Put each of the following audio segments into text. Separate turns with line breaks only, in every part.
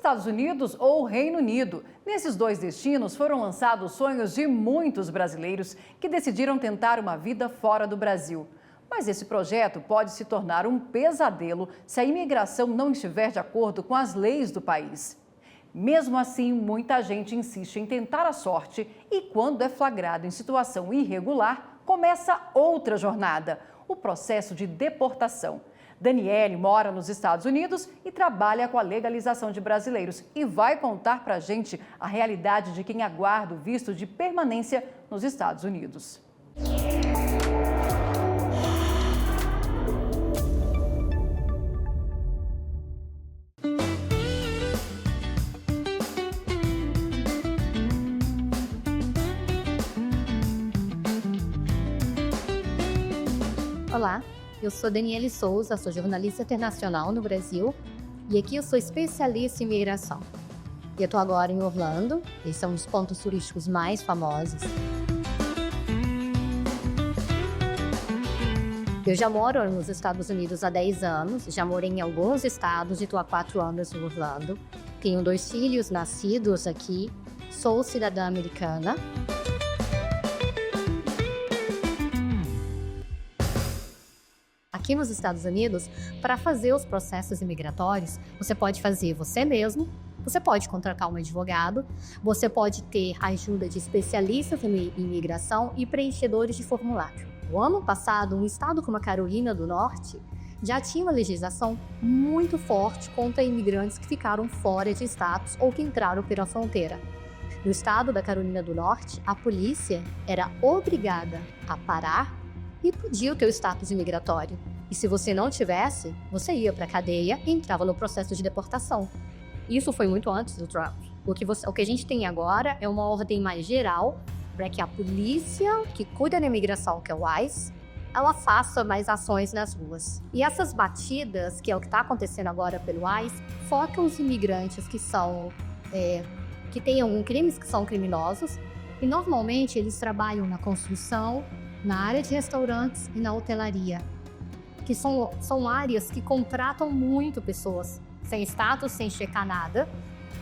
Estados Unidos ou Reino Unido. Nesses dois destinos foram lançados sonhos de muitos brasileiros que decidiram tentar uma vida fora do Brasil. Mas esse projeto pode se tornar um pesadelo se a imigração não estiver de acordo com as leis do país. Mesmo assim, muita gente insiste em tentar a sorte e, quando é flagrado em situação irregular, começa outra jornada, o processo de deportação. Daniele mora nos Estados Unidos e trabalha com a legalização de brasileiros e vai contar para a gente a realidade de quem aguarda o visto de permanência nos Estados Unidos.
Olá, eu sou Daniele Souza, sou jornalista internacional no Brasil e aqui eu sou especialista em imigração. E eu estou agora em Orlando, esse é um dos pontos turísticos mais famosos. Eu já moro nos Estados Unidos há 10 anos, já morei em alguns estados e estou há 4 anos em Orlando. Tenho 2 filhos nascidos aqui, sou cidadã americana. Aqui nos Estados Unidos, para fazer os processos imigratórios, você pode fazer você mesmo, você pode contratar um advogado, você pode ter a ajuda de especialistas em imigração e preenchedores de formulário. No ano passado, um estado como a Carolina do Norte já tinha uma legislação muito forte contra imigrantes que ficaram fora de status ou que entraram pela fronteira. No estado da Carolina do Norte, a polícia era obrigada a parar e pedir o teu status imigratório. E se você não tivesse, você ia para a cadeia e entrava no processo de deportação. Isso foi muito antes do Trump. O que a gente tem agora é uma ordem mais geral para que a polícia que cuida da imigração, que é o ICE, ela faça mais ações nas ruas. E essas batidas, que é o que está acontecendo agora pelo ICE, focam os imigrantes que tenham crimes que são criminosos e normalmente eles trabalham na construção, na área de restaurantes e na hotelaria, que são áreas que contratam muito pessoas, sem status, sem checar nada,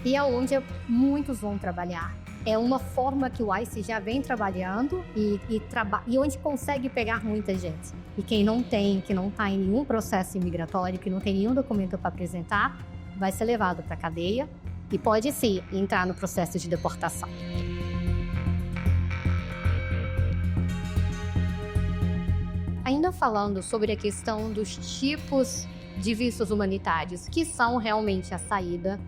e é onde muitos vão trabalhar. É uma forma que o ICE já vem trabalhando e onde consegue pegar muita gente. E quem não está em nenhum processo imigratório, que não tem nenhum documento para apresentar, vai ser levado para a cadeia e pode sim entrar no processo de deportação. Ainda falando sobre a questão dos tipos de vistos humanitários, que são realmente a saída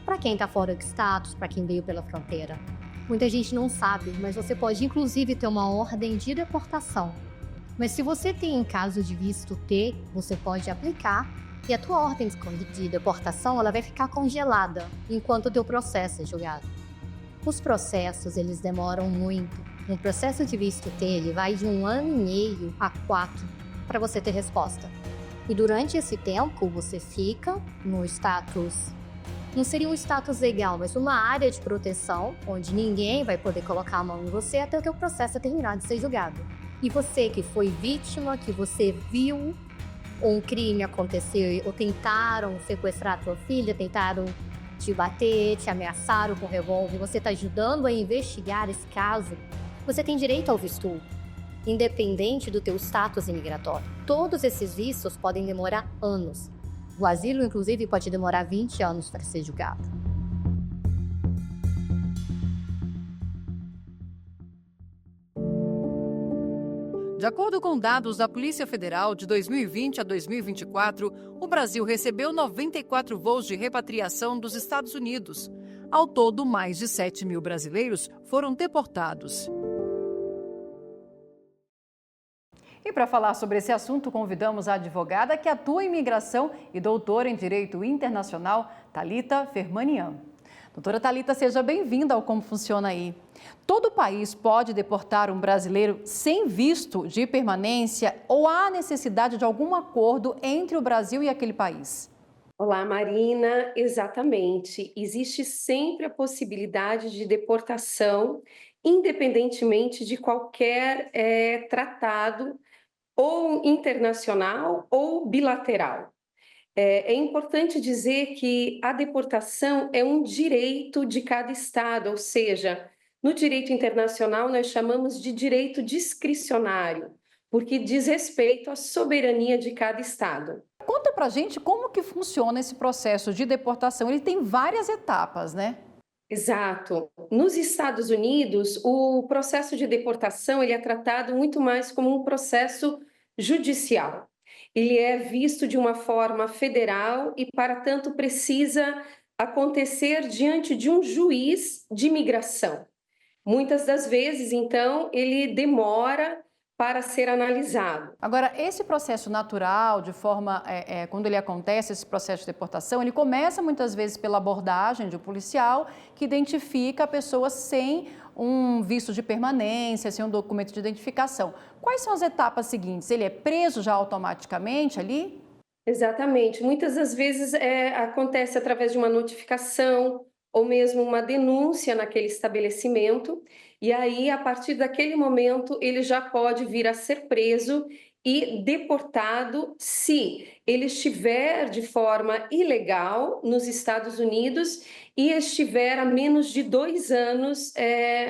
para quem está fora de status, para quem veio pela fronteira. Muita gente não sabe, mas você pode inclusive ter uma ordem de deportação. Mas se você tem em caso de visto T, você pode aplicar e a tua ordem de deportação ela vai ficar congelada enquanto o teu processo é julgado. Os processos, eles demoram muito. Um processo de visto T, ele vai de 1 ano e meio a 4 para você ter resposta. E durante esse tempo, você fica no status, não seria um status legal, mas uma área de proteção, onde ninguém vai poder colocar a mão em você até que o processo terminar de ser julgado. E você que foi vítima, que você viu um crime acontecer, ou tentaram sequestrar a tua filha, tentaram te bater, te ameaçaram com revólver, você está ajudando a investigar esse caso, você tem direito ao visto, independente do teu status imigratório. Todos esses vistos podem demorar anos. O asilo, inclusive, pode demorar 20 anos para ser julgado.
De acordo com dados da Polícia Federal, de 2020 a 2024, o Brasil recebeu 94 voos de repatriação dos Estados Unidos. Ao todo, mais de 7 mil brasileiros foram deportados. E para falar sobre esse assunto, convidamos a advogada que atua em imigração e doutora em Direito Internacional, Thalita Fermanian. Doutora Thalita, seja bem-vinda ao Como Funciona Aí. Todo país pode deportar um brasileiro sem visto de permanência ou há necessidade de algum acordo entre o Brasil e aquele país?
Olá, Marina. Exatamente. Existe sempre a possibilidade de deportação, independentemente de qualquer tratado ou internacional ou bilateral. É importante dizer que a deportação é um direito de cada estado, ou seja, no direito internacional nós chamamos de direito discricionário, porque diz respeito à soberania de cada estado.
Conta pra gente como que funciona esse processo de deportação. Ele tem várias etapas, né?
Exato. Nos Estados Unidos, o processo de deportação ele é tratado muito mais como um processo judicial. Ele é visto de uma forma federal e, para tanto, precisa acontecer diante de um juiz de imigração. Muitas das vezes, então, ele demora para ser analisado.
Agora, esse processo natural, de forma, quando ele acontece, esse processo de deportação, ele começa muitas vezes pela abordagem de um policial que identifica a pessoa sem um visto de permanência, sem um documento de identificação. Quais são as etapas seguintes? Ele é preso já automaticamente ali?
Exatamente. Muitas das vezes acontece através de uma notificação ou mesmo uma denúncia naquele estabelecimento, e aí, a partir daquele momento, ele já pode vir a ser preso e deportado se ele estiver de forma ilegal nos Estados Unidos e estiver há menos de 2 anos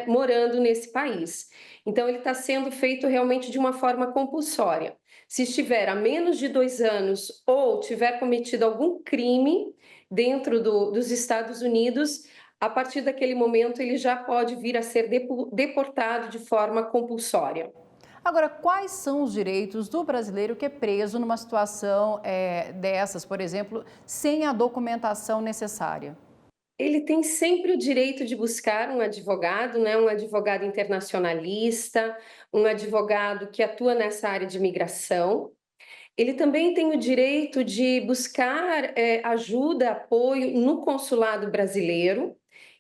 morando nesse país. Então, ele está sendo feito realmente de uma forma compulsória. Se estiver há menos de 2 anos ou tiver cometido algum crime dentro dos Estados Unidos, a partir daquele momento ele já pode vir a ser deportado de forma compulsória.
Agora, quais são os direitos do brasileiro que é preso numa situação dessas, por exemplo, sem a documentação necessária?
Ele tem sempre o direito de buscar um advogado, né? Um advogado internacionalista, um advogado que atua nessa área de imigração. Ele também tem o direito de buscar ajuda, apoio no consulado brasileiro.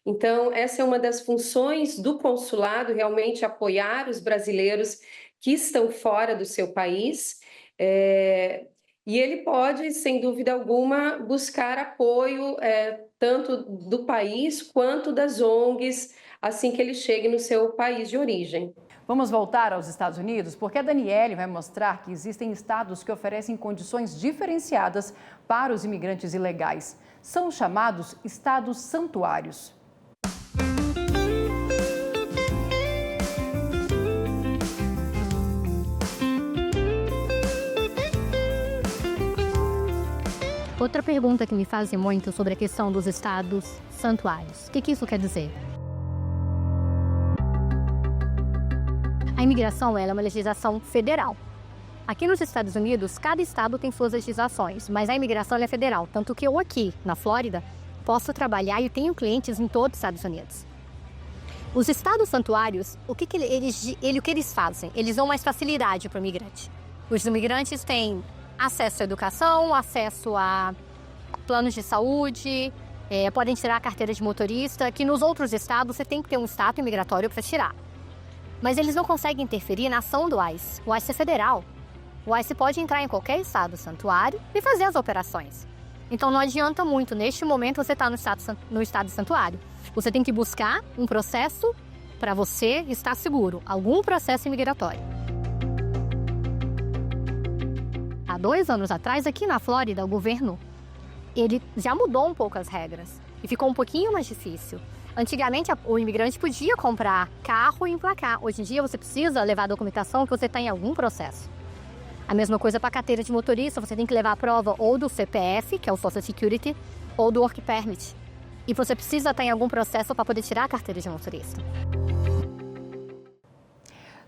Então, essa é uma das funções do consulado, realmente apoiar os brasileiros que estão fora do seu país. E ele pode, sem dúvida alguma, buscar apoio tanto do país quanto das ONGs, assim que ele chegue no seu país de origem.
Vamos voltar aos Estados Unidos, porque a Daniele vai mostrar que existem estados que oferecem condições diferenciadas para os imigrantes ilegais. São chamados estados santuários.
Outra pergunta que me fazem muito sobre a questão dos estados santuários. O que isso quer dizer? A imigração ela é uma legislação federal. Aqui nos Estados Unidos, cada estado tem suas legislações, mas a imigração ela é federal. Tanto que eu aqui, na Flórida, posso trabalhar e tenho clientes em todos os Estados Unidos. Os estados santuários, o que eles fazem? Eles dão mais facilidade para o imigrante. Os imigrantes têm acesso à educação, acesso a planos de saúde, podem tirar a carteira de motorista, que nos outros estados você tem que ter um status imigratório para tirar. Mas eles não conseguem interferir na ação do ICE. O ICE é federal. O ICE pode entrar em qualquer estado santuário e fazer as operações. Então não adianta muito, neste momento, você estar no estado santuário. Você tem que buscar um processo para você estar seguro, algum processo imigratório. Há 2 anos atrás, aqui na Flórida, o governo ele já mudou um pouco as regras e ficou um pouquinho mais difícil. Antigamente, o imigrante podia comprar carro e emplacar. Hoje em dia, você precisa levar a documentação que você está em algum processo. A mesma coisa para a carteira de motorista, você tem que levar a prova ou do CPF, que é o Social Security, ou do Work Permit. E você precisa estar em algum processo para poder tirar a carteira de motorista.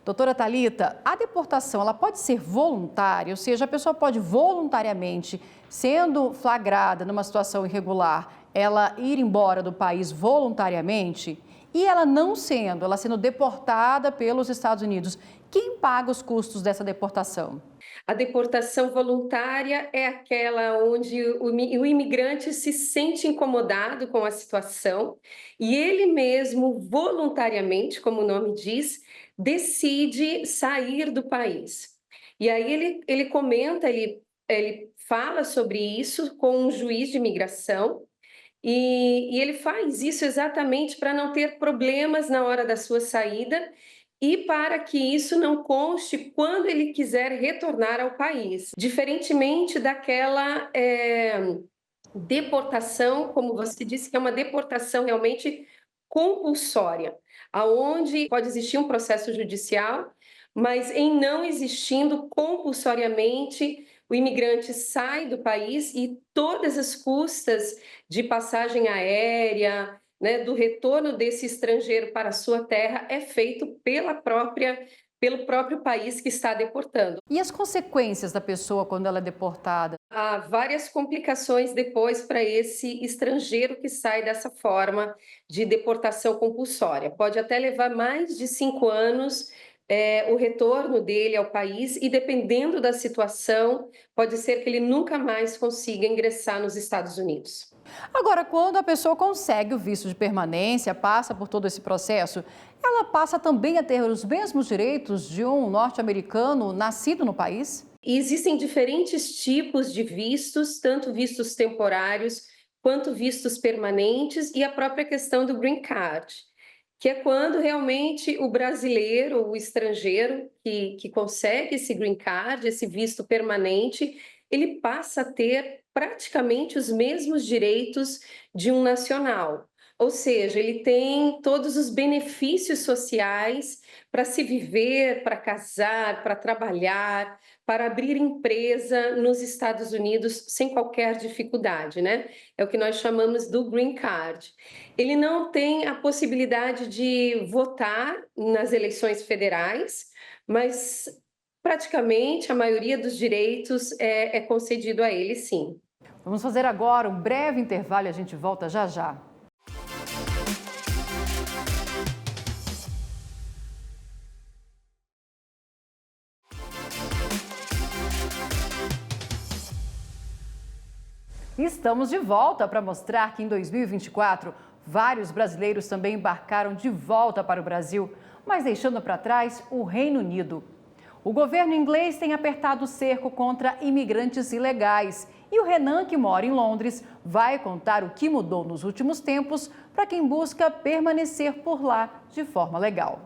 Doutora Thalita, a deportação ela pode ser voluntária, ou seja, a pessoa pode voluntariamente, sendo flagrada numa situação irregular, ela ir embora do país voluntariamente? E ela não sendo, ela sendo deportada pelos Estados Unidos, quem paga os custos dessa deportação?
A deportação voluntária é aquela onde o imigrante se sente incomodado com a situação e ele mesmo, voluntariamente, como o nome diz, decide sair do país. E aí ele comenta, ele fala sobre isso com um juiz de imigração e ele faz isso exatamente para não ter problemas na hora da sua saída e para que isso não conste quando ele quiser retornar ao país, diferentemente daquela deportação, como você disse, que é uma deportação realmente compulsória, aonde pode existir um processo judicial, mas em não existindo compulsoriamente, o imigrante sai do país e todas as custas de passagem aérea, né, do retorno desse estrangeiro para a sua terra é feito pelo próprio país que está deportando.
E as consequências da pessoa quando ela é deportada?
Há várias complicações depois para esse estrangeiro que sai dessa forma de deportação compulsória. Pode até levar mais de 5 anos o retorno dele ao país e, dependendo da situação, pode ser que ele nunca mais consiga ingressar nos Estados Unidos.
Agora, quando a pessoa consegue o visto de permanência, passa por todo esse processo, ela passa também a ter os mesmos direitos de um norte-americano nascido no país?
E existem diferentes tipos de vistos, tanto vistos temporários quanto vistos permanentes e a própria questão do green card, que é quando realmente o brasileiro, o estrangeiro que consegue esse green card, esse visto permanente, ele passa a ter praticamente os mesmos direitos de um nacional. Ou seja, ele tem todos os benefícios sociais para se viver, para casar, para trabalhar, para abrir empresa nos Estados Unidos sem qualquer dificuldade, né? É o que nós chamamos do green card. Ele não tem a possibilidade de votar nas eleições federais, mas praticamente a maioria dos direitos é concedido a ele, sim.
Vamos fazer agora um breve intervalo e a gente volta já já. Estamos de volta para mostrar que em 2024, vários brasileiros também embarcaram de volta para o Brasil, mas deixando para trás o Reino Unido. O governo inglês tem apertado o cerco contra imigrantes ilegais e o Renan, que mora em Londres, vai contar o que mudou nos últimos tempos para quem busca permanecer por lá de forma legal.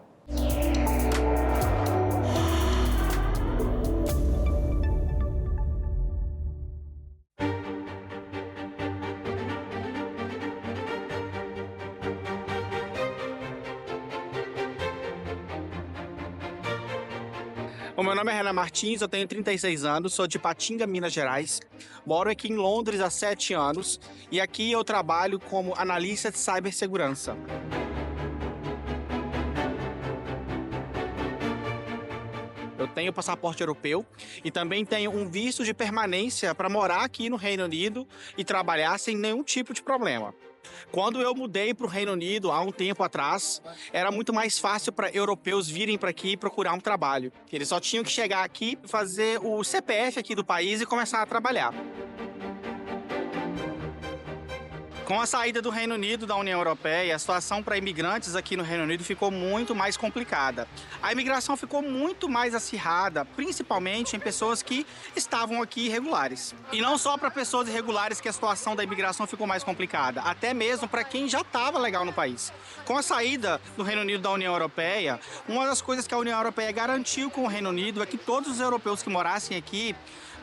O meu nome é Renan Martins, eu tenho 36 anos, sou de Patinga, Minas Gerais. Moro aqui em Londres há 7 anos e aqui eu trabalho como analista de cibersegurança. Eu tenho passaporte europeu e também tenho um visto de permanência para morar aqui no Reino Unido e trabalhar sem nenhum tipo de problema. Quando eu mudei para o Reino Unido, há um tempo atrás, era muito mais fácil para europeus virem para aqui e procurar um trabalho. Eles só tinham que chegar aqui, fazer o CPF aqui do país e começar a trabalhar. Com a saída do Reino Unido da União Europeia, a situação para imigrantes aqui no Reino Unido ficou muito mais complicada. A imigração ficou muito mais acirrada, principalmente em pessoas que estavam aqui irregulares. E não só para pessoas irregulares que a situação da imigração ficou mais complicada, até mesmo para quem já estava legal no país. Com a saída do Reino Unido da União Europeia, uma das coisas que a União Europeia garantiu com o Reino Unido é que todos os europeus que morassem aqui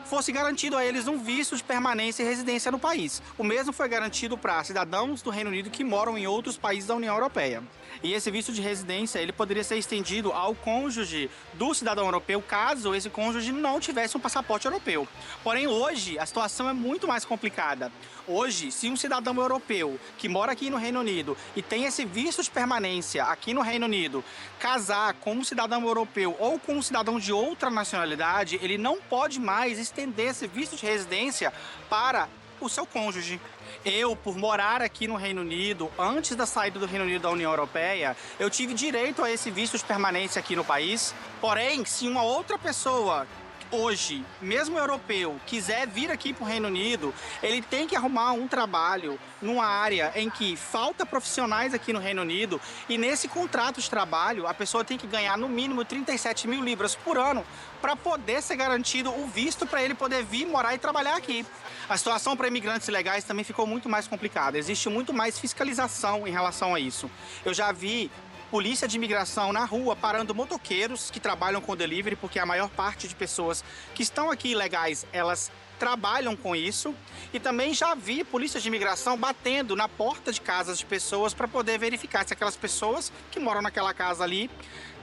fosse garantido a eles um visto de permanência e residência no país. O mesmo foi garantido para cidadãos do Reino Unido que moram em outros países da União Europeia. E esse visto de residência, ele poderia ser estendido ao cônjuge do cidadão europeu, caso esse cônjuge não tivesse um passaporte europeu. Porém, hoje, a situação é muito mais complicada. Hoje, se um cidadão europeu que mora aqui no Reino Unido e tem esse visto de permanência aqui no Reino Unido, casar com um cidadão europeu ou com um cidadão de outra nacionalidade, ele não pode mais estender esse visto de residência para o seu cônjuge. Eu, por morar aqui no Reino Unido, antes da saída do Reino Unido da União Europeia, eu tive direito a esse visto de permanência aqui no país. Porém, se uma outra pessoa hoje, mesmo europeu, quiser vir aqui para o Reino Unido, ele tem que arrumar um trabalho numa área em que falta profissionais aqui no Reino Unido e nesse contrato de trabalho a pessoa tem que ganhar no mínimo 37 mil libras por ano para poder ser garantido o visto para ele poder vir morar e trabalhar aqui. A situação para imigrantes ilegais também ficou muito mais complicada. Existe muito mais fiscalização em relação a isso. Eu já vi polícia de imigração na rua parando motoqueiros que trabalham com delivery, porque a maior parte de pessoas que estão aqui ilegais, elas trabalham com isso. E também já vi polícia de imigração batendo na porta de casas de pessoas para poder verificar se aquelas pessoas que moram naquela casa ali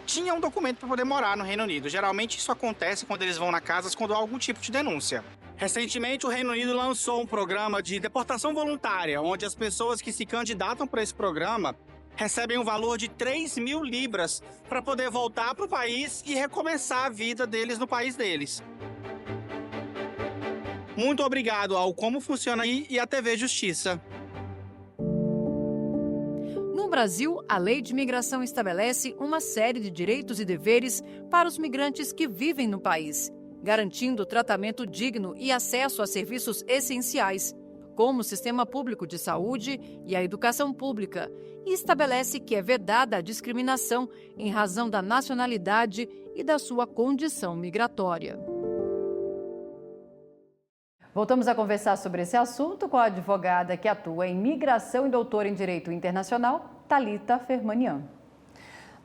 tinham um documento para poder morar no Reino Unido. Geralmente isso acontece quando eles vão na casa quando há algum tipo de denúncia. Recentemente, o Reino Unido lançou um programa de deportação voluntária, onde as pessoas que se candidatam para esse programa recebem um valor de 3.000 libras para poder voltar para o país e recomeçar a vida deles no país deles. Muito obrigado ao Como Funciona Aí e à TV Justiça.
No Brasil, a Lei de Imigração estabelece uma série de direitos e deveres para os migrantes que vivem no país, garantindo tratamento digno e acesso a serviços essenciais, como o sistema público de saúde e a educação pública, e estabelece que é vedada a discriminação em razão da nacionalidade e da sua condição migratória. Voltamos a conversar sobre esse assunto com a advogada que atua em migração e doutora em Direito Internacional, Thalita Fermanian.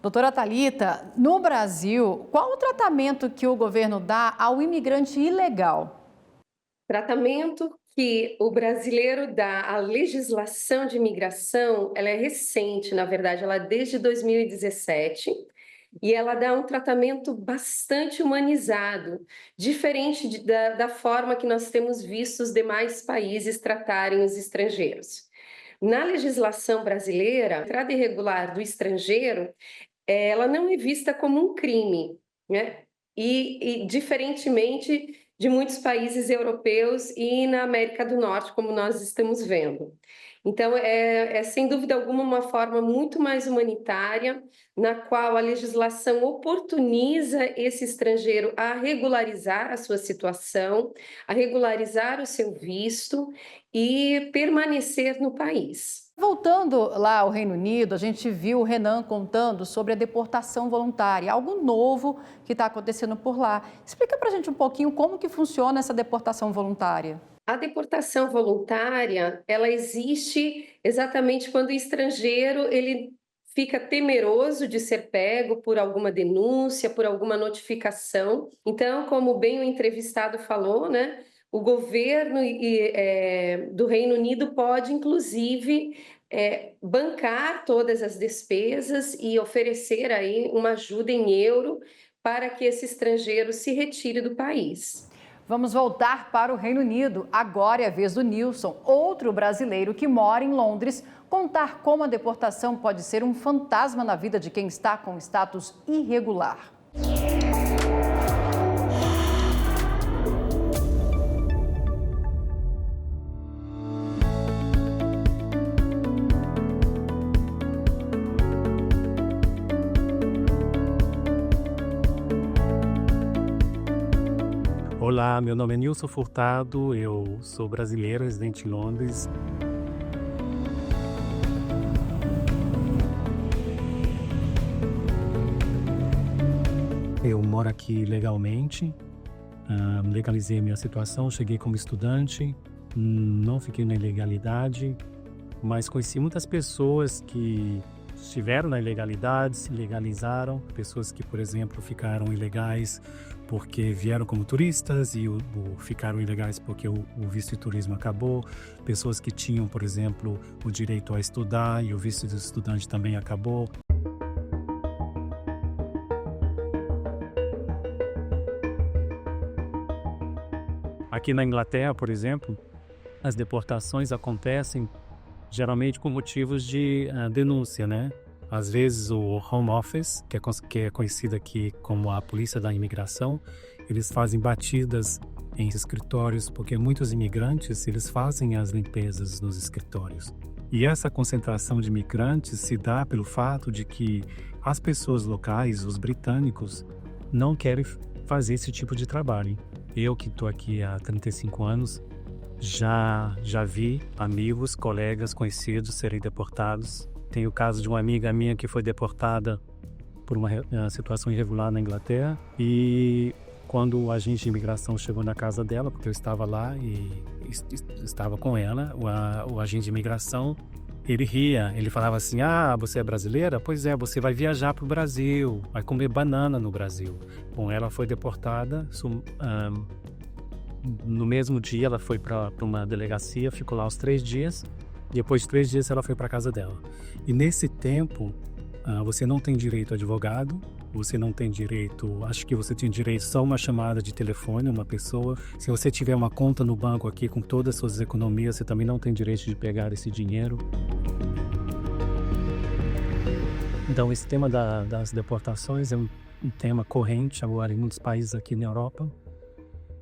Doutora Thalita, no Brasil, qual o tratamento que o governo dá ao imigrante ilegal?
Tratamento que o brasileiro dá à legislação de imigração, ela é recente, na verdade, ela é desde 2017, e ela dá um tratamento bastante humanizado, diferente da forma que nós temos visto os demais países tratarem os estrangeiros. Na legislação brasileira, a entrada irregular do estrangeiro, ela não é vista como um crime, né? E diferentemente de muitos países europeus e na América do Norte, como nós estamos vendo. Então, sem dúvida alguma uma forma muito mais humanitária, na qual a legislação oportuniza esse estrangeiro a regularizar a sua situação, a regularizar o seu visto e permanecer no país.
Voltando lá ao Reino Unido, a gente viu o Renan contando sobre a deportação voluntária, algo novo que está acontecendo por lá. Explica para a gente um pouquinho como que funciona essa deportação voluntária.
A deportação voluntária, ela existe exatamente quando o estrangeiro ele fica temeroso de ser pego por alguma denúncia, por alguma notificação. Então, como bem o entrevistado falou, né, o governo do Reino Unido pode, inclusive, bancar todas as despesas e oferecer aí uma ajuda em euro para que esse estrangeiro se retire do país.
Vamos voltar para o Reino Unido. Agora é a vez do Nilson, outro brasileiro que mora em Londres, contar como a deportação pode ser um fantasma na vida de quem está com status irregular.
Olá, meu nome é Nilson Furtado, eu sou brasileiro, residente em Londres. Eu moro aqui legalmente, legalizei a minha situação, cheguei como estudante, não fiquei na ilegalidade, mas conheci muitas pessoas que estiveram na ilegalidade, se legalizaram, pessoas que, por exemplo, ficaram ilegais porque vieram como turistas e ficaram ilegais porque o visto de turismo acabou, pessoas que tinham, por exemplo, o direito a estudar e o visto de estudante também acabou. Aqui na Inglaterra, por exemplo, as deportações acontecem geralmente com motivos de denúncia, né? Às vezes o Home Office, que é conhecido aqui como a Polícia da Imigração, eles fazem batidas em escritórios, porque muitos imigrantes, eles fazem as limpezas nos escritórios. E essa concentração de imigrantes se dá pelo fato de que as pessoas locais, os britânicos, não querem fazer esse tipo de trabalho. Eu que estou aqui há 35 anos, já vi amigos, colegas, conhecidos serem deportados. Tem o caso de uma amiga minha que foi deportada por uma situação irregular na Inglaterra e quando o agente de imigração chegou na casa dela, porque eu estava lá e estava com ela, o agente de imigração ele ria, ele falava assim, você é brasileira? Pois é, você vai viajar para o Brasil, vai comer banana no Brasil. Bom, ela foi deportada, no mesmo dia ela foi para uma delegacia, ficou lá os 3 dias, depois de 3 dias ela foi para casa dela. E nesse tempo, você não tem direito a advogado, você não tem direito, acho que você tem direito só uma chamada de telefone, uma pessoa. Se você tiver uma conta no banco aqui com todas as suas economias, você também não tem direito de pegar esse dinheiro. Então, esse tema das deportações é um tema corrente agora em muitos países aqui na Europa.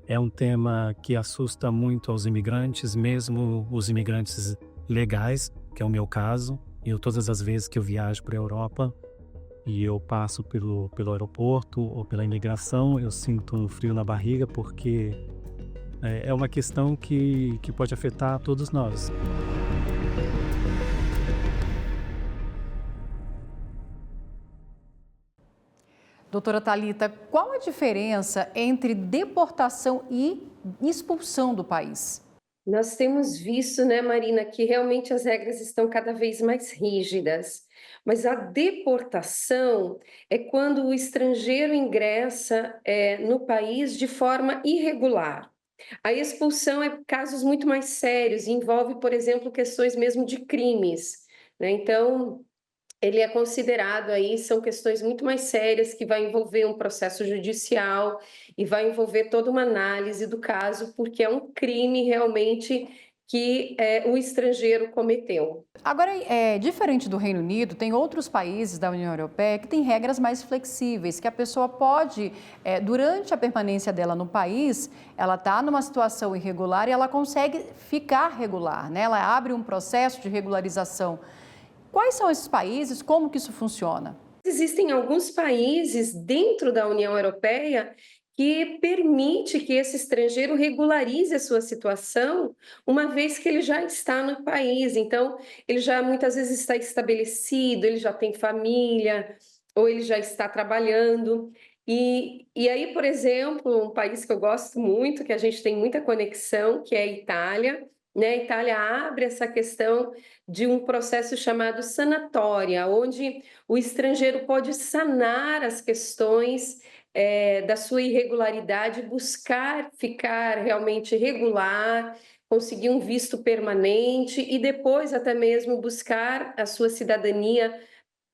É um tema que assusta muito aos imigrantes, mesmo os imigrantes legais, que é o meu caso. Todas as vezes que eu viajo para a Europa e eu passo pelo aeroporto ou pela imigração, eu sinto um frio na barriga, porque é uma questão que pode afetar todos nós.
Doutora Thalita, qual a diferença entre deportação e expulsão do país?
Nós temos visto, né, Marina, que realmente as regras estão cada vez mais rígidas. Mas a deportação é quando o estrangeiro ingressa no país de forma irregular. A expulsão é casos muito mais sérios, envolve, por exemplo, questões mesmo de crimes, né? Então, ele é considerado aí, são questões muito mais sérias que vai envolver um processo judicial e vai envolver toda uma análise do caso, porque é um crime realmente que o estrangeiro cometeu.
Agora, diferente do Reino Unido, tem outros países da União Europeia que têm regras mais flexíveis, que a pessoa pode, durante a permanência dela no país, ela está numa situação irregular e ela consegue ficar regular, né? Ela abre um processo de regularização. Quais são esses países? Como que isso funciona?
Existem alguns países dentro da União Europeia que permite que esse estrangeiro regularize a sua situação, uma vez que ele já está no país. Então, ele já muitas vezes está estabelecido, ele já tem família, ou ele já está trabalhando. E aí, por exemplo, um país que eu gosto muito, que a gente tem muita conexão, que é a Itália, né? A Itália abre essa questão de um processo chamado sanatória, onde o estrangeiro pode sanar as questões da sua irregularidade, buscar ficar realmente regular, conseguir um visto permanente e depois até mesmo buscar a sua cidadania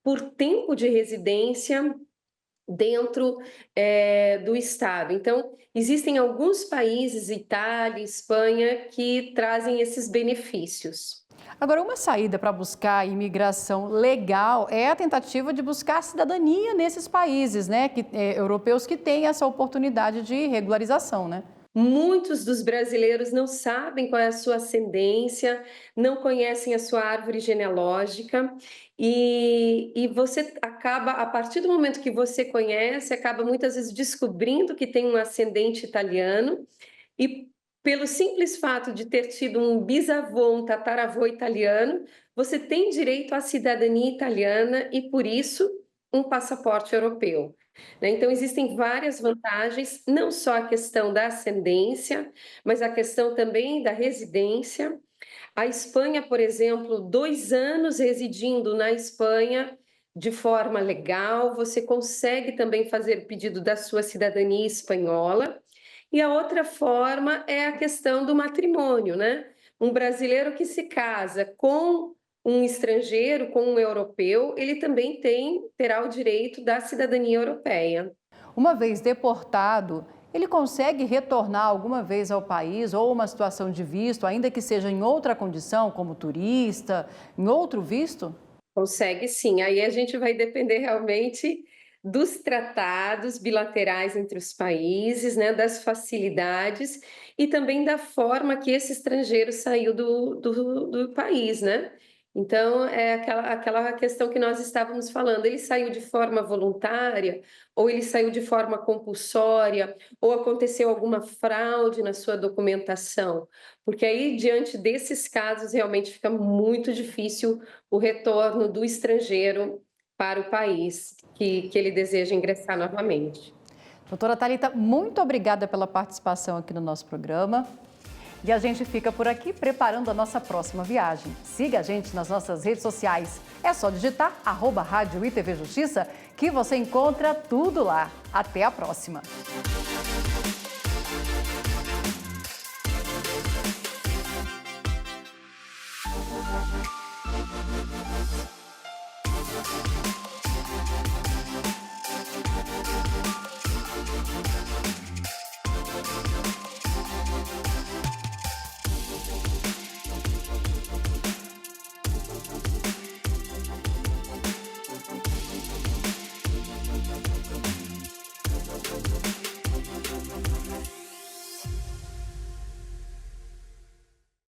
por tempo de residência dentro do Estado. Então, existem alguns países, Itália, Espanha, que trazem esses benefícios.
Agora, uma saída para buscar imigração legal é a tentativa de buscar cidadania nesses países, né, europeus que têm essa oportunidade de regularização, né?
Muitos dos brasileiros não sabem qual é a sua ascendência, não conhecem a sua árvore genealógica e você acaba, a partir do momento que você conhece, acaba muitas vezes descobrindo que tem um ascendente italiano e pelo simples fato de ter tido um bisavô, um tataravô italiano, você tem direito à cidadania italiana e, por isso, um passaporte europeu. Então, existem várias vantagens, não só a questão da ascendência, mas a questão também da residência. A Espanha, por exemplo, 2 anos residindo na Espanha de forma legal, você consegue também fazer pedido da sua cidadania espanhola. E a outra forma é a questão do matrimônio, né? Um brasileiro que se casa com um estrangeiro, com um europeu, ele também terá o direito da cidadania europeia.
Uma vez deportado, ele consegue retornar alguma vez ao país ou uma situação de visto, ainda que seja em outra condição, como turista, em outro visto?
Consegue sim, aí a gente vai depender realmente dos tratados bilaterais entre os países, né, das facilidades e também da forma que esse estrangeiro saiu do país, né? Então, é aquela questão que nós estávamos falando, ele saiu de forma voluntária, ou ele saiu de forma compulsória, ou aconteceu alguma fraude na sua documentação, porque aí, diante desses casos, realmente fica muito difícil o retorno do estrangeiro para o país que ele deseja ingressar novamente.
Doutora Thalita, muito obrigada pela participação aqui no nosso programa. E a gente fica por aqui preparando a nossa próxima viagem. Siga a gente nas nossas redes sociais. É só digitar @Rádio ITV Justiça que você encontra tudo lá. Até a próxima!